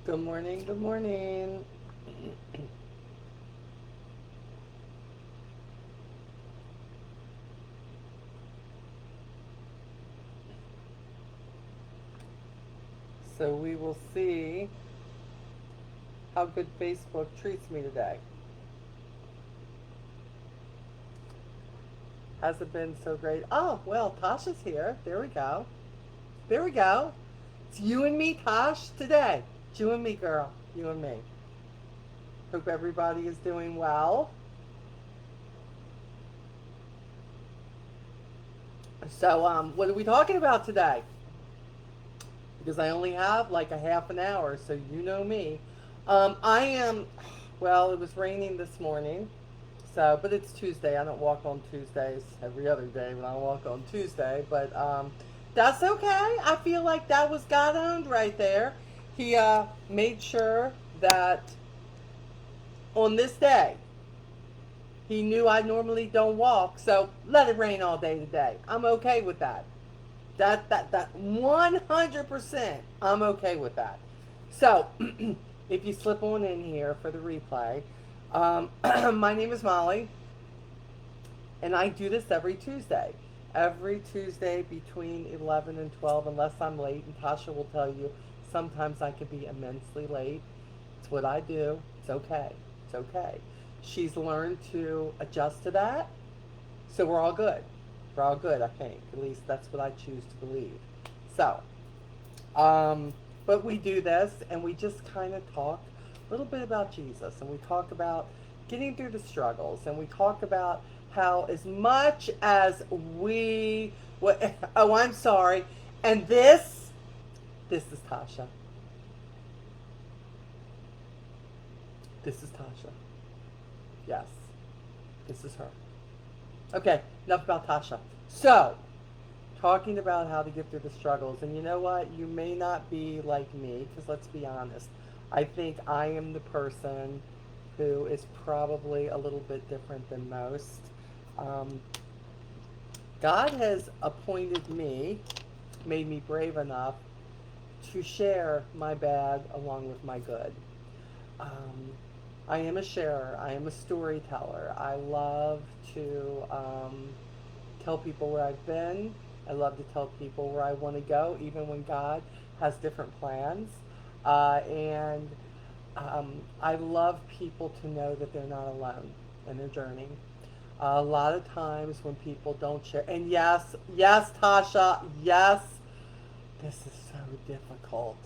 Good morning, good morning. So we will see how good Facebook treats me today. Hasn't been so great. Oh, well, Tasha's here. There we go. There we go. It's you and me, Tosh, today. It's you and me, girl. You and me. Hope everybody is doing well. So, what are we talking about today? Because I only have like a half an hour, so you know me. I am, well, it was raining this morning, so, but it's Tuesday. I don't walk on Tuesdays every other day, but I walk on Tuesday. But that's okay. I feel like that was God owned right there. He made sure that on this day, he knew I normally don't walk, so let it rain all day today. I'm okay with that. That 100%. I'm okay with that. So, if you slip on in here for the replay, my name is Molly, and I do this every Tuesday. Every Tuesday between 11 and 12, unless I'm late, and Tasha will tell you sometimes I can be immensely late. It's what I do. It's okay. It's okay. She's learned to adjust to that, so we're all good. We're all good, I think. At least that's what I choose to believe. So, but we do this and we just kind of talk a little bit about Jesus, and we talk about getting through the struggles, and we talk about how as much as we, what, oh, I'm sorry, and this is Tasha. This is Tasha. Yes, this is her. Okay, enough about Tasha. So, talking about how to get through the struggles. And you know what? You may not be like me, because let's be honest. I think I am the person who is probably a little bit different than most. Um, God has appointed me, made me brave enough to share my bad along with my good. Um, I am a sharer. I am a storyteller. I love to tell people where I've been. I love to tell people where I want to go, even when God has different plans. And I love people to know that they're not alone in their journey. A lot of times when people don't share, and yes, yes, Tasha, yes, this is so difficult.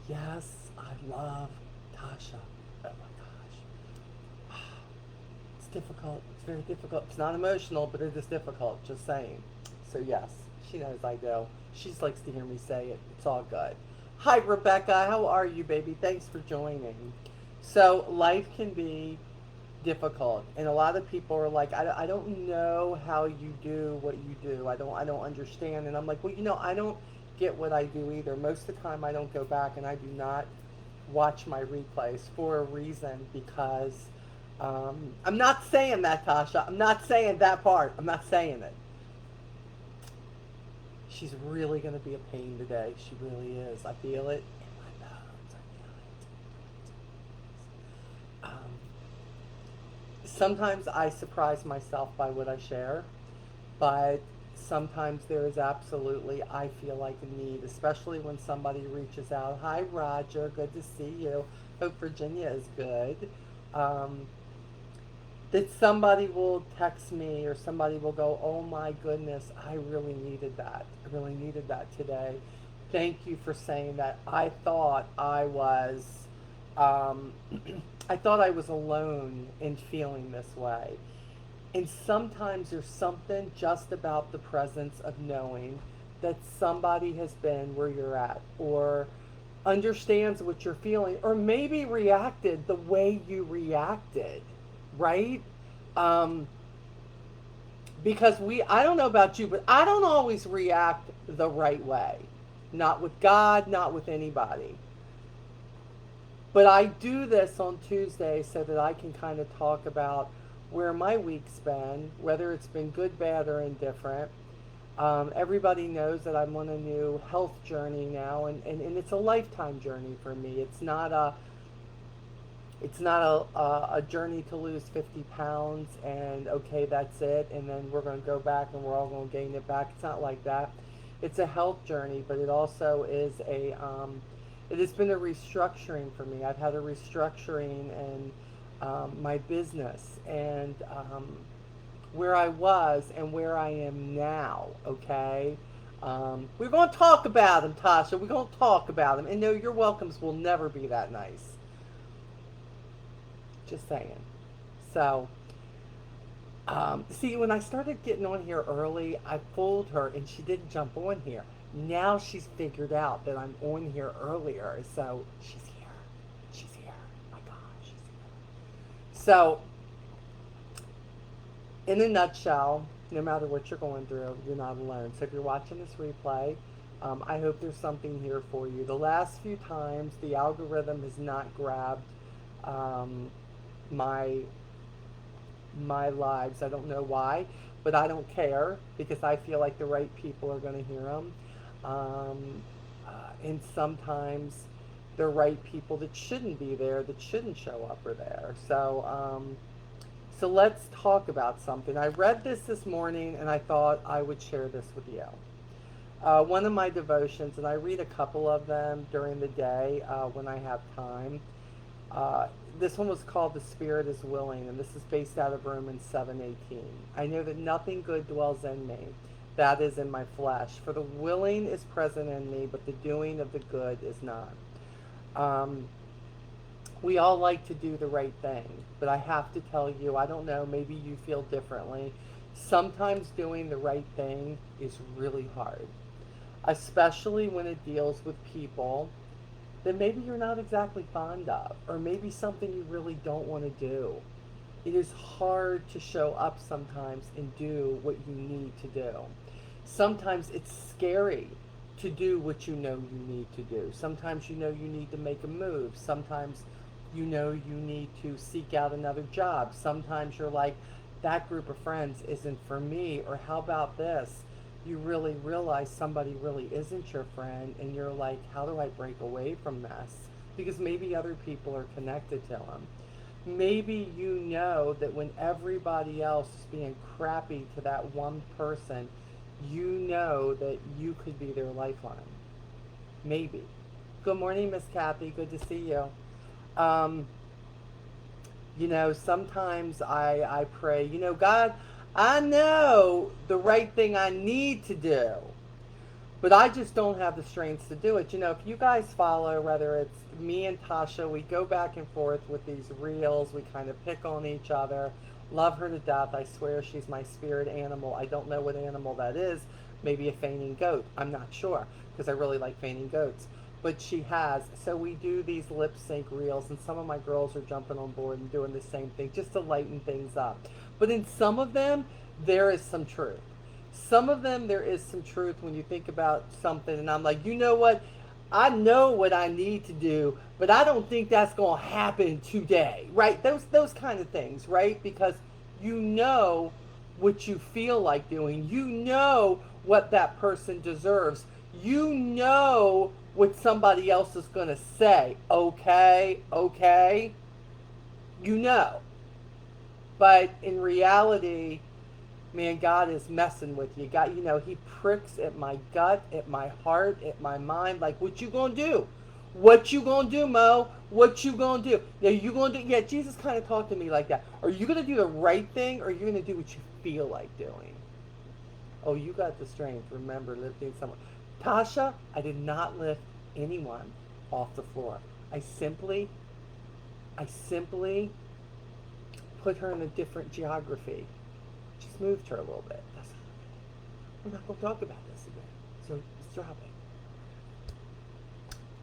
Yes, I love Tasha. Oh my gosh. It's difficult. It's very difficult. It's not emotional, but it is difficult, just saying. So, yes, she knows I do. She just likes to hear me say it. It's all good. Hi, Rebecca. How are you, baby? Thanks for joining. So, life can be difficult, and a lot of people are like, I don't know how you do what you do. I don't understand. And I'm like, well, I don't get what I do either. Most of the time I don't go back and I do not watch my replays for a reason, because I'm not saying that, Tasha. I'm not saying that part. I'm not saying it. She's really going to be a pain today. She really is. I feel it in my bones. I feel it. Sometimes I surprise myself by what I share, but sometimes there is absolutely, I feel like, a need, especially when somebody reaches out. Hi, Roger. Good to see you. Hope Virginia is good. Um, that somebody will text me, or somebody will go, oh my goodness, I really needed that. I really needed that today. Thank you for saying that. I thought I was, um, I thought I was alone in feeling this way. And sometimes there's something just about the presence of knowing that somebody has been where you're at, or understands what you're feeling, or maybe reacted the way you reacted, right? Um, because I don't know about you, but I don't always react the right way. Not with God, not with anybody. But I do this on Tuesday so that I can kind of talk about where my week's been, whether it's been good, bad, or indifferent. Everybody knows that I'm on a new health journey now, and it's a lifetime journey for me. It's not a journey to lose 50 pounds and okay, that's it, and then we're going to go back and we're all going to gain it back. It's not like that. It's a health journey, but it also is it has been a restructuring for me. I've had a restructuring in my business and where I was and where I am now, okay? We're going to talk about them, Tasha. We're going to talk about them. And no, your welcomes will never be that nice. Just saying. So, see, when I started getting on here early, I fooled her and she didn't jump on here. Now she's figured out that I'm on here earlier. So, she's here. She's here. My God, she's here. So, in a nutshell, no matter what you're going through, you're not alone. So, if you're watching this replay, I hope there's something here for you. The last few times, the algorithm has not grabbed my lives. I don't know why, but I don't care because I feel like the right people are going to hear them. And sometimes the right people that shouldn't be there, that shouldn't show up, are there. So let's talk about something. I read this morning and I thought I would share this with you. One of my devotions, and I read a couple of them during the day when I have time. This one was called "The Spirit is Willing," and this is based out of Romans 7:18. I know that nothing good dwells in me, that is in my flesh. For the willing is present in me, but the doing of the good is not. We all like to do the right thing, but I have to tell you, I don't know, maybe you feel differently. Sometimes doing the right thing is really hard, especially when it deals with people that maybe you're not exactly fond of, or maybe something you really don't want to do. It is hard to show up sometimes and do what you need to do. Sometimes it's scary to do what you know you need to do. Sometimes you know you need to make a move. Sometimes you know you need to seek out another job. Sometimes you're like, that group of friends isn't for me, or how about this? You really realize somebody really isn't your friend, and you're like, how do I break away from this? Because maybe other people are connected to them. Maybe you know that when everybody else is being crappy to that one person, you know that you could be their lifeline. Maybe. Good morning, Miss Kathy. Good to see you. Sometimes I pray, God, I know the right thing I need to do, but I just don't have the strength to do it. If you guys follow, whether it's me and Tasha, we go back and forth with these reels. We kind of pick on each other. Love her to death. I swear she's my spirit animal. I don't know what animal that is. Maybe a fainting goat. I'm not sure because I really like fainting goats. But she has. So we do these lip sync reels, and some of my girls are jumping on board and doing the same thing just to lighten things up. But in some of them, there is some truth. Some of them, there is some truth when you think about something, and I'm like, you know what? I know what I need to do, but I don't think that's going to happen today, right? Those kind of things, right? Because you know what you feel like doing. You know what that person deserves. You know what somebody else is going to say. Okay. You know. But in reality, man, God is messing with you. God, he pricks at my gut, at my heart, at my mind. Like, what you gonna do? What you gonna do, Mo? What you gonna do? Now, you gonna do? Yeah, Jesus kind of talked to me like that. Are you gonna do the right thing, or are you gonna do what you feel like doing? Oh, you got the strength. Remember, lifting someone. Tasha, I did not lift anyone off the floor. I simply put her in a different geography. Just moved her a little bit. That's all. We're not going to talk about this again. So just drop it.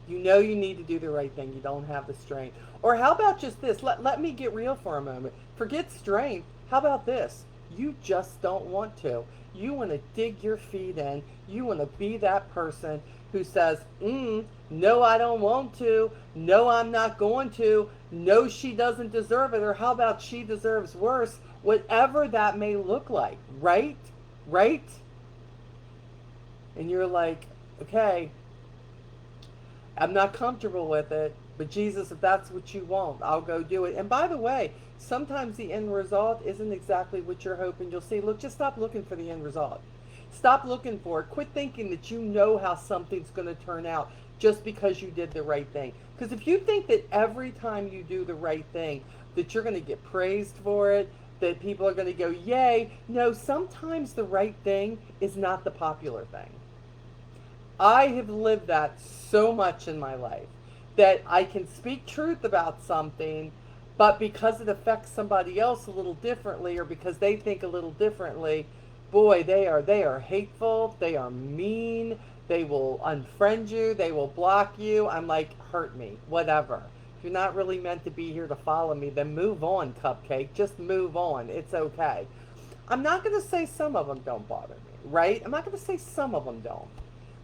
You know you need to do the right thing. You don't have the strength. Or how about just this? Let me get real for a moment. Forget strength. How about this? You just don't want to. You want to dig your feet in. You want to be that person who says, no, I don't want to. No, I'm not going to. No, she doesn't deserve it. Or how about she deserves worse? Whatever that may look like, right? And you're like, okay, I'm not comfortable with it, but Jesus, if that's what you want, I'll go do it. And by the way, sometimes the end result isn't exactly what you're hoping you'll see. Look, just stop looking for the end result. Stop looking for it. Quit thinking that you know how something's going to turn out just because you did the right thing. Because if you think that every time you do the right thing, that you're going to get praised for it, that people are going to go, yay, no, sometimes the right thing is not the popular thing. I have lived that so much in my life that I can speak truth about something, but because it affects somebody else a little differently or because they think a little differently, boy, they are hateful, they are mean, they will unfriend you, they will block you. I'm like, hurt me, whatever. If you're not really meant to be here to follow me, then move on, cupcake. Just move on. It's okay. I'm not going to say some of them don't bother me, right? I'm not going to say some of them don't.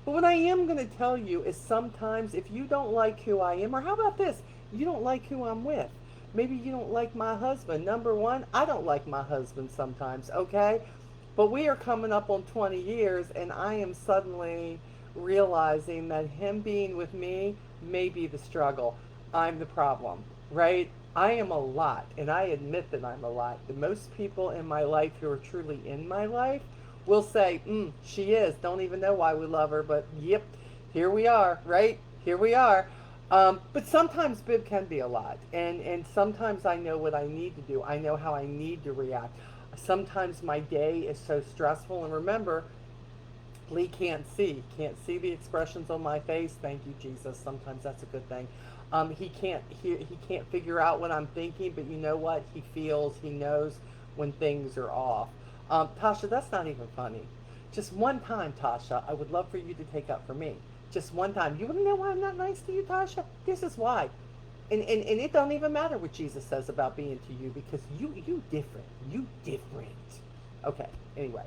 But what I am going to tell you is sometimes if you don't like who I am, or how about this? You don't like who I'm with. Maybe you don't like my husband. Number one, I don't like my husband sometimes, okay? But we are coming up on 20 years, and I am suddenly realizing that him being with me may be the struggle. I'm the problem, right? I am a lot, and I admit that I'm a lot. The most people in my life who are truly in my life will say, she is. Don't even know why we love her, but yep, here we are, right? Here we are. But sometimes Bib can be a lot, and sometimes I know what I need to do. I know how I need to react. Sometimes my day is so stressful, and remember, Lee can't see the expressions on my face. Thank you, Jesus. Sometimes that's a good thing. He can't figure out what I'm thinking, but you know what? He feels, he knows when things are off. Tasha, that's not even funny. Just one time, Tasha, I would love for you to take up for me. Just one time. You want to know why I'm not nice to you, Tasha? This is why. And it don't even matter what Jesus says about being to you because you different. You different. Okay, anyways.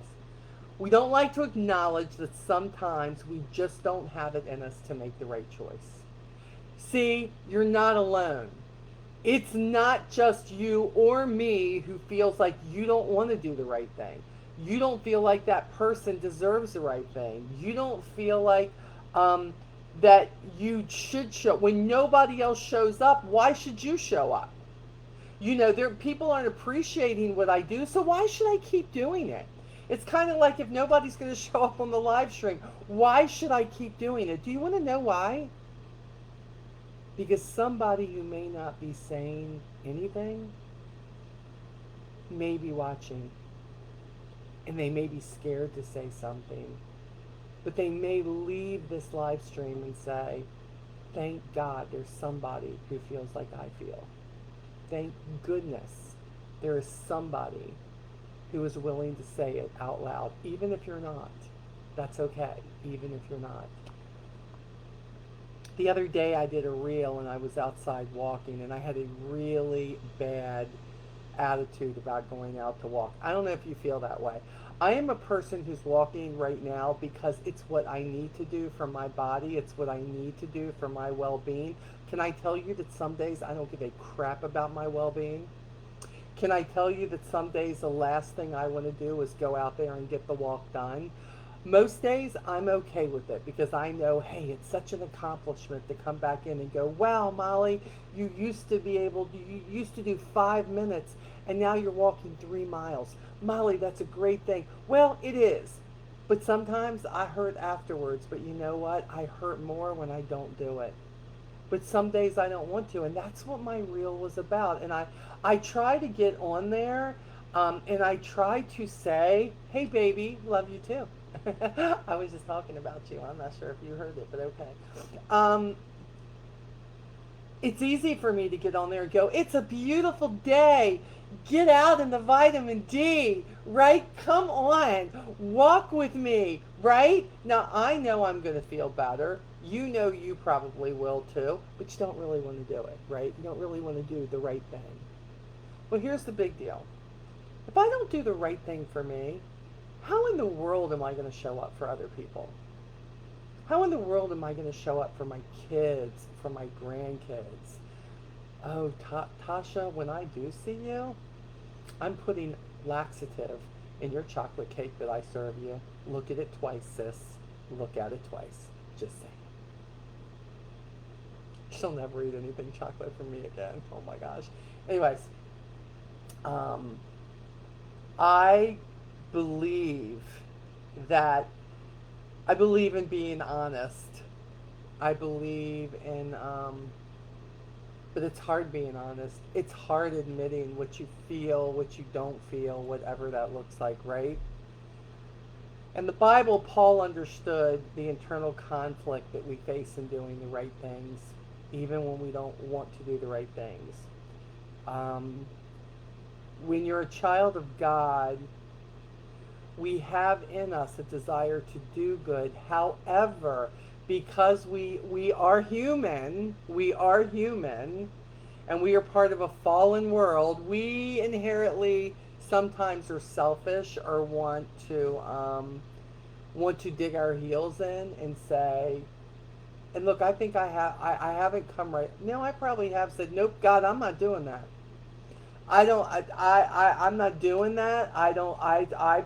We don't like to acknowledge that sometimes we just don't have it in us to make the right choice. See, you're not alone. It's not just you or me who feels like you don't want to do the right thing. You don't feel like that person deserves the right thing. You don't feel like that you should show. When nobody else shows up, why should you show up? You know, people aren't appreciating what I do, so why should I keep doing it? It's kind of like if nobody's going to show up on the live stream, why should I keep doing it? Do you want to know why? Because somebody who may not be saying anything may be watching, and they may be scared to say something, but they may leave this live stream and say, thank God there's somebody who feels like I feel. Thank goodness there is somebody who is willing to say it out loud, even if you're not. That's okay, even if you're not. The other day I did a reel and I was outside walking and I had a really bad attitude about going out to walk. I don't know if you feel that way. I am a person who's walking right now because it's what I need to do for my body. It's what I need to do for my well-being. Can I tell you that some days I don't give a crap about my well-being? Can I tell you that some days the last thing I want to do is go out there and get the walk done? Most days I'm okay with it because I know, hey, it's such an accomplishment to come back in and go, wow, Molly, you used to do 5 minutes and now you're walking 3 miles. Molly, that's a great thing. Well, it is. But sometimes I hurt afterwards, but you know what? I hurt more when I don't do it. But some days I don't want to, and that's what my reel was about. And I try to get on there, and I try to say, hey, baby, love you too. I was just talking about you. I'm not sure if you heard it, but okay. It's easy for me to get on there and go, it's a beautiful day. Get out in the vitamin D, right? Come on. Walk with me, right? Now, I know I'm going to feel better. You know you probably will too, but you don't really want to do it, right? You don't really want to do the right thing. Well, here's the big deal. If I don't do the right thing for me, how in the world am I going to show up for other people? How in the world am I going to show up for my kids, for my grandkids? Oh, Tasha, when I do see you, I'm putting laxative in your chocolate cake that I serve you. Look at it twice, sis. look at it twice. Just saying. She'll never eat anything chocolate from me again. Oh my gosh. Anyways, um, I believe that I believe in being honest. I believe in, but it's hard being honest. It's hard admitting what you feel, what you don't feel, whatever that looks like, right? In the Bible, Paul understood the internal conflict that we face in doing the right things, even when we don't want to do the right things. Um, when you're a child of God, we have in us a desire to do good. However, because we are human, and we are part of a fallen world, we inherently sometimes are selfish or want to dig our heels in and say, and look, I think I haven't come right. No, I probably have said, nope, God, I'm not doing that. I'm not doing that. I don't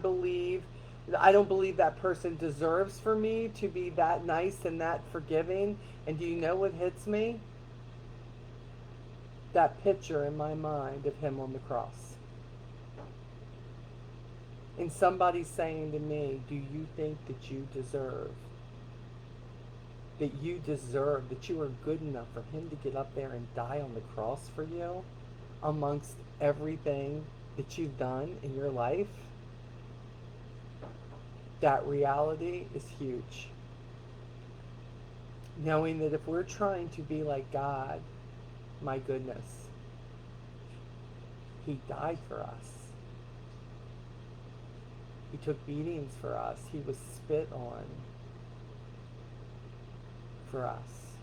believe that person deserves for me to be that nice and that forgiving. And do you know what hits me? That picture in my mind of him on the cross. And somebody saying to me, do you think that you deserve, that you are good enough for him to get up there and die on the cross for you amongst everything that you've done in your life? That reality is huge. Knowing that if we're trying to be like God, my goodness, he died for us. He took beatings for us. He was spit on for us.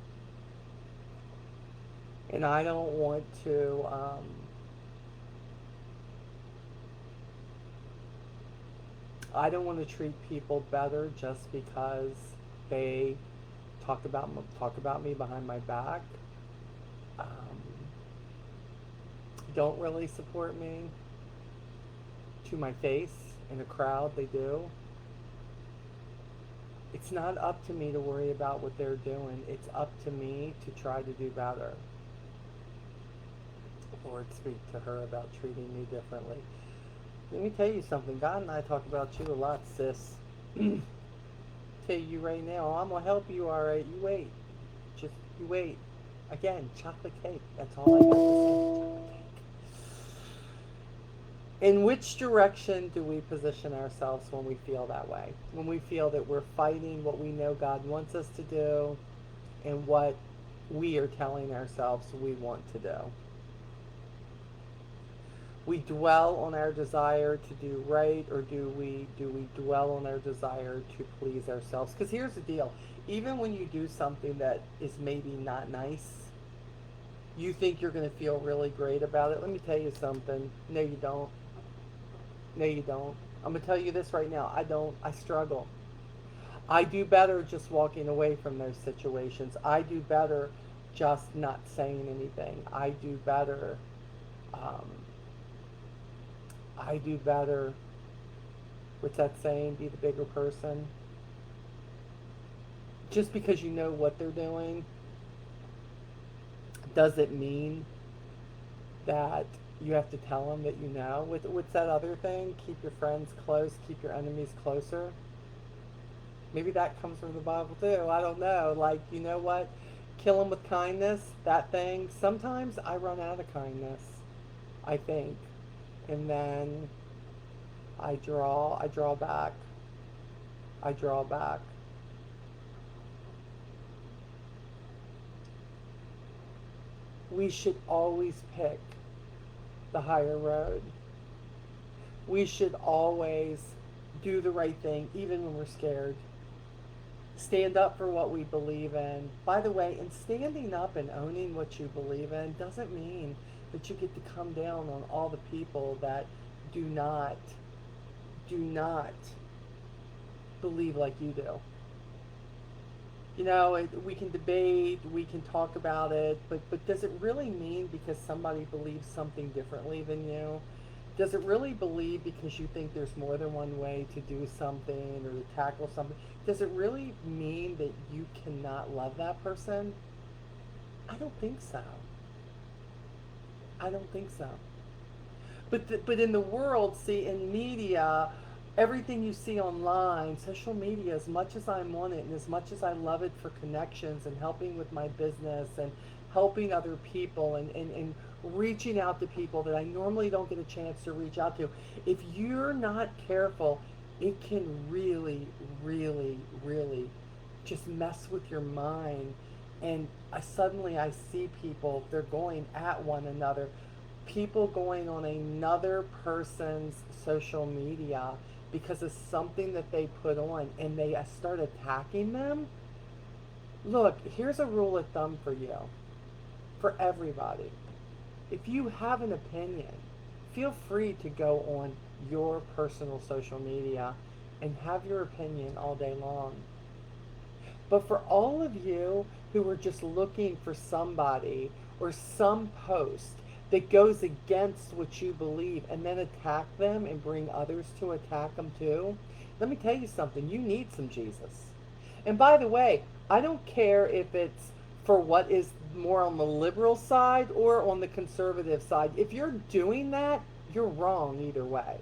And I don't want to treat people better just because they talk about me behind my back. Don't really support me to my face in a crowd. They do. It's not up to me to worry about what they're doing. It's up to me to try to do better. Lord, speak to her about treating me differently. Let me tell you something. God and I talk about you a lot, sis. Tell you right now, I'm going to help you, all right? You wait. Just, you wait. Again, chocolate cake. That's all I got to say. In which direction do we position ourselves when we feel that way? When we feel that we're fighting what we know God wants us to do and what we are telling ourselves we want to do? We dwell on our desire to do right, or do we dwell on our desire to please ourselves? Because here's the deal. Even when you do something that is maybe not nice, you think you're going to feel really great about it. Let me tell you something. No, you don't. No, you don't. I'm going to tell you this right now. I don't. I struggle. I do better just walking away from those situations. I do better just not saying anything. I do better. What's that saying? Be the bigger person. Just because you know what they're doing doesn't mean that you have to tell them that you know. What's that other thing? Keep your friends close, keep your enemies closer. Maybe that comes from the Bible too. I don't know. Like, you know what? Kill them with kindness, that thing. Sometimes I run out of kindness, I think. And then I draw back. We should always pick the higher road. We should always do the right thing, even when we're scared. Stand up for what we believe in. By the way, in standing up and owning what you believe in doesn't mean that you get to come down on all the people that do not believe like you do. You know, we can debate, we can talk about it, but does it really mean because somebody believes something differently than you, Does it really believe because you think there's more than one way to do something or to tackle something? Does it really mean that you cannot love that person? I don't think so. I don't think so. But in the world, see, in media, everything you see online, social media, as much as I'm on it and as much as I love it for connections and helping with my business and helping other people and reaching out to people that I normally don't get a chance to reach out to, if you're not careful, it can really, really, really just mess with your mind. And I see people, they're going at one another, people going on another person's social media because of something that they put on, and they start attacking them. Look, here's a rule of thumb for you, for everybody. If you have an opinion, feel free to go on your personal social media and have your opinion all day long. But for all of you who are just looking for somebody or some post that goes against what you believe and then attack them and bring others to attack them too, let me tell you something. You need some Jesus. And by the way, I don't care if it's for what is more on the liberal side or on the conservative side. If you're doing that, you're wrong either way.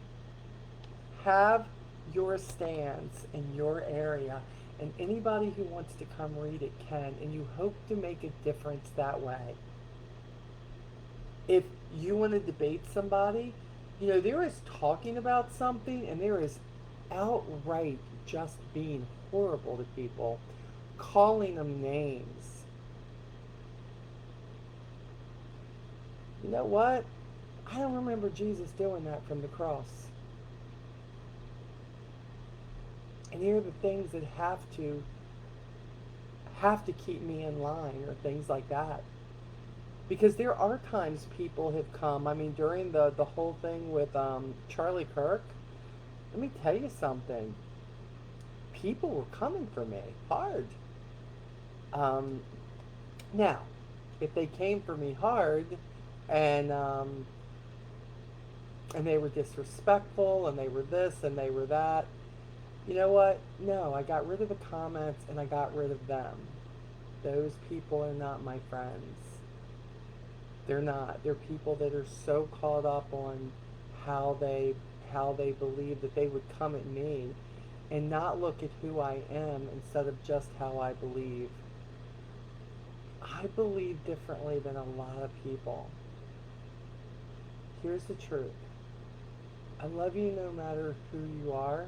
Have your stance in your area, and anybody who wants to come read it can, and you hope to make a difference that way. If you want to debate somebody, there is talking about something and there is outright just being horrible to people, calling them names. You know what? I don't remember Jesus doing that from the cross. And here are the things that have to keep me in line, or things like that. Because there are times people have come, I mean, during the whole thing with Charlie Kirk, let me tell you something. People were coming for me hard. Now, if they came for me hard and they were disrespectful and they were this and they were that, you know what? No, I got rid of the comments and I got rid of them. Those people are not my friends. They're not. They're people that are so caught up on how they believe that they would come at me and not look at who I am instead of just how I believe. I believe differently than a lot of people. Here's the truth. I love you no matter who you are,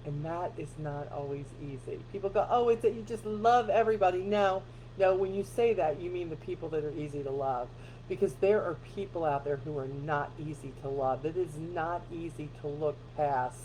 and that is not always easy. People go, oh, it's that you just love everybody. No, when you say that, you mean the people that are easy to love. Because there are people out there who are not easy to love. It is not easy to look past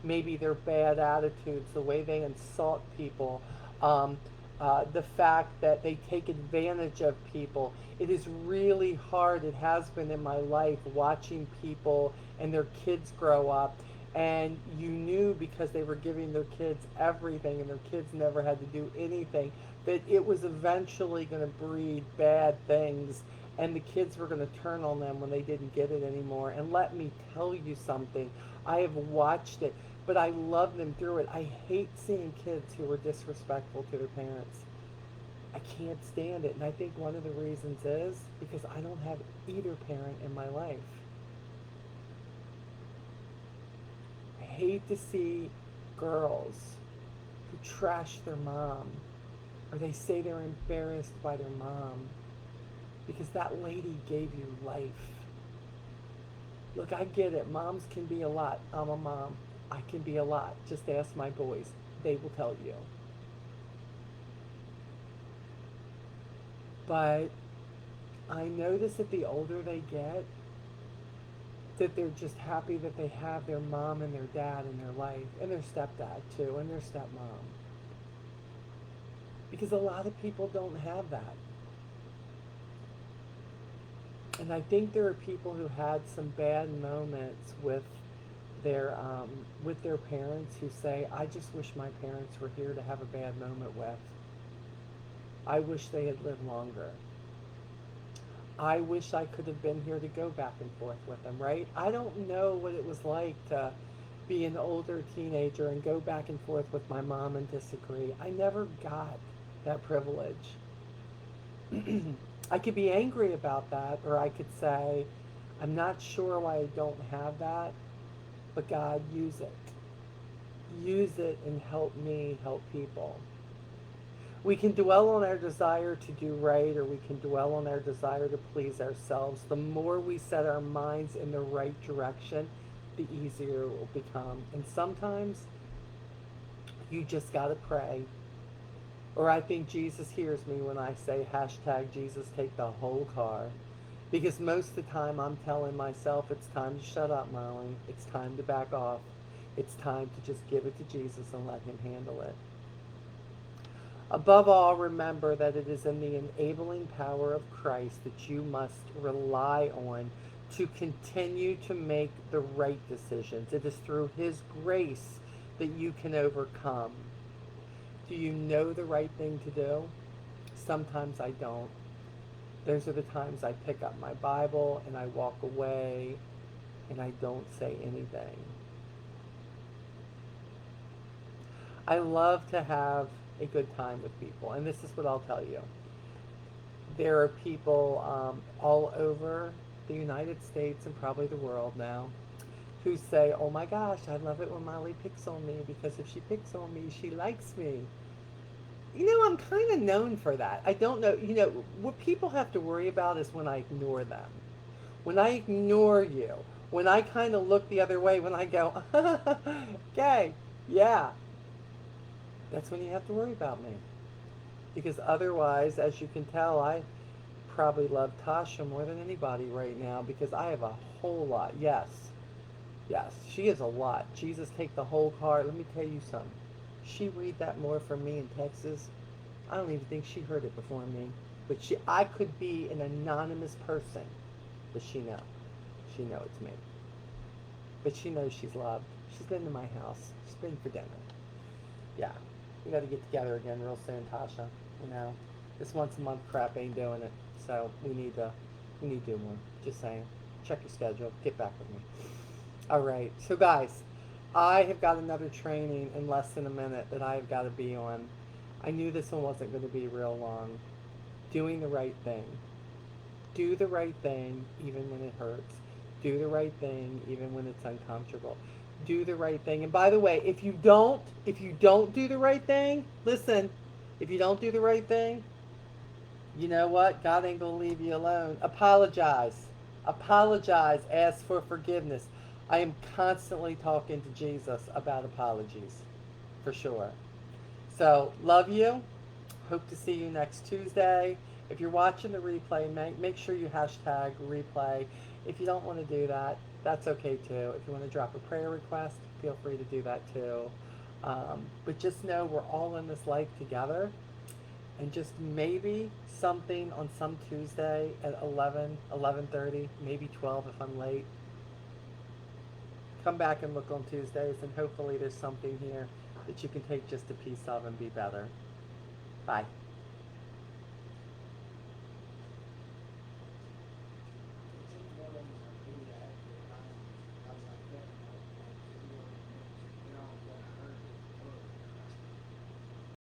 maybe their bad attitudes, the way they insult people, the fact that they take advantage of people. It is really hard. It has been in my life, watching people and their kids grow up. And you knew, because they were giving their kids everything and their kids never had to do anything, that it was eventually going to breed bad things, and the kids were going to turn on them when they didn't get it anymore. And let me tell you something. I have watched it, but I love them through it. I hate seeing kids who are disrespectful to their parents. I can't stand it. And I think one of the reasons is because I don't have either parent in my life. I hate to see girls who trash their mom, or they say they're embarrassed by their mom because that lady gave you life. Look, I get it. Moms can be a lot. I'm a mom. I can be a lot. Just ask my boys. They will tell you. But I notice that the older they get, that they're just happy that they have their mom and their dad in their life, and their stepdad too, and their stepmom. Because a lot of people don't have that. And I think there are people who had some bad moments with their parents who say, I just wish my parents were here to have a bad moment with. I wish they had lived longer. I wish I could have been here to go back and forth with him, right? I don't know what it was like to be an older teenager and go back and forth with my mom and disagree. I never got that privilege. I could be angry about that, or I could say, I'm not sure why I don't have that, but God, use it. Use it and help me help people. We can dwell on our desire to do right, or we can dwell on our desire to please ourselves. The more we set our minds in the right direction, the easier it will become. And sometimes you just got to pray. Or I think Jesus hears me when I say hashtag Jesus take the whole car. Because most of the time I'm telling myself it's time to shut up, Molly. It's time to back off. It's time to just give it to Jesus and let him handle it. Above all, remember that it is in the enabling power of Christ that you must rely on to continue to make the right decisions. It is through his grace that you can overcome. Do you know the right thing to do? Sometimes I don't. Those are the times I pick up my Bible and I walk away and I don't say anything. I love to have a good time with people, and this is what I'll tell you. There are people all over the United States and probably the world now who say, oh my gosh, I love it when Molly picks on me, because if she picks on me, she likes me. You know, I'm kind of known for that. I don't know, what people have to worry about is when I ignore them. When I ignore you, when I kind of look the other way, when I go, okay, yeah, that's when you have to worry about me. Because otherwise, as you can tell, I probably love Tasha more than anybody right now, because I have a whole lot. Yes, she is a lot. Jesus take the whole car. Let me tell you something. She read that more from me in Texas. I don't even think she heard it before me. But I could be an anonymous person, but she know it's me. But she knows she's loved. She's been to my house. She's been for dinner. Yeah, we got to get together again real soon, Tasha. This once a month crap ain't doing it. So we need to do more. Just saying. Check your schedule. Get back with me. All right. So guys, I have got another training in less than a minute that I've got to be on. I knew this one wasn't going to be real long. Doing the right thing. Do the right thing even when it hurts. Do the right thing even when it's uncomfortable. Do the right thing. And by the way, if you don't do the right thing, listen, if you don't do the right thing, you know what? God ain't going to leave you alone. Apologize. Apologize. Ask for forgiveness. I am constantly talking to Jesus about apologies, for sure. So, love you. Hope to see you next Tuesday. If you're watching the replay, make sure you hashtag replay. If you don't want to do that, that's okay too. If you want to drop a prayer request, feel free to do that too. But just know we're all in this life together. And just maybe something on some Tuesday at 11, 11:30, maybe 12 if I'm late. Come back and look on Tuesdays, and hopefully there's something here that you can take just a piece of and be better. Bye.